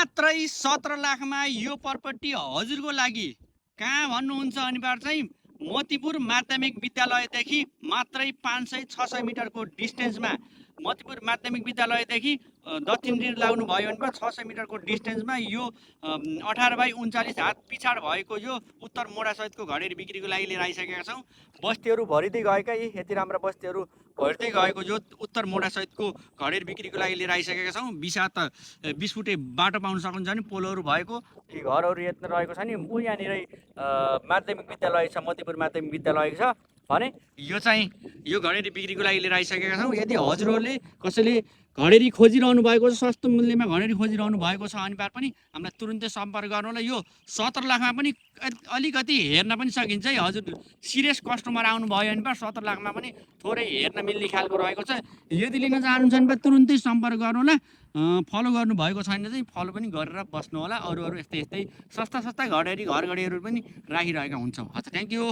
मात्रै 17 लाखमा यो प्रपर्टी हजुरको लागि कहाँ भन्नुहुन्छ भने चाहिँ मोतीपुर माध्यमिक विद्यालयदेखि मात्रै 500-600 मिटरको डिस्टेन्समा मोतीपुर माध्यमिक विद्यालयदेखि दक्षिणतिर लाग्नु भयो भने 600 मिटरको डिस्टेन्समा यो 18/39 हात पिछाड भएको यो उत्तर मोडासहितको घडेरी बिक्रीको लागि लिएर आइसकेका छौँ। बस्तीहरू भरिँदै गएका यति राम्रा बस्तीहरू भरिँदै गएको जो उत्तर मोडासहितको घडेरी बिक्रीको लागि लिएर आइसकेका छौँ। 20 फुटे बाटो पाउन सक्नुहुन्छ भने पोलोहरू भएको यी घरहरू यत्न रहेको छ नि। ऊ यहाँनिर माध्यमिक विद्यालय छ, मोतीपुर माध्यमिक विद्यालय छ भने यो चाहिँ यो घडेरी बिक्रीको लागि लिएर आइसकेका छौँ। यदि हजुरहरूले कसैले घडेरी खोजिरहनु भएको छ, सस्तो मूल्यमा घडेरी खोजिरहनु भएको छ भने पनि हामीलाई तुरुन्तै सम्पर्क गर्नु होला। यो 17 लाखमा पनि अलिकति हेर्न पनि सकिन्छ है। हजुर सिरियस कस्टमर आउनु भयो भने 17 लाखमा पनि थोरै हेर्न मिल्ने खालको रहेको छ। यदि लिन चाहनुहुन्छ भने तुरुन्तै सम्पर्क गर्नु होला। फलो गर्नुभएको छैन चाहिँ फलो पनि गरेर बस्नु होला। अरू यस्तै सस्ता घडेरीहरू पनि राखिरहेका हुन्छौँ। हस्, थ्याङ्क यू।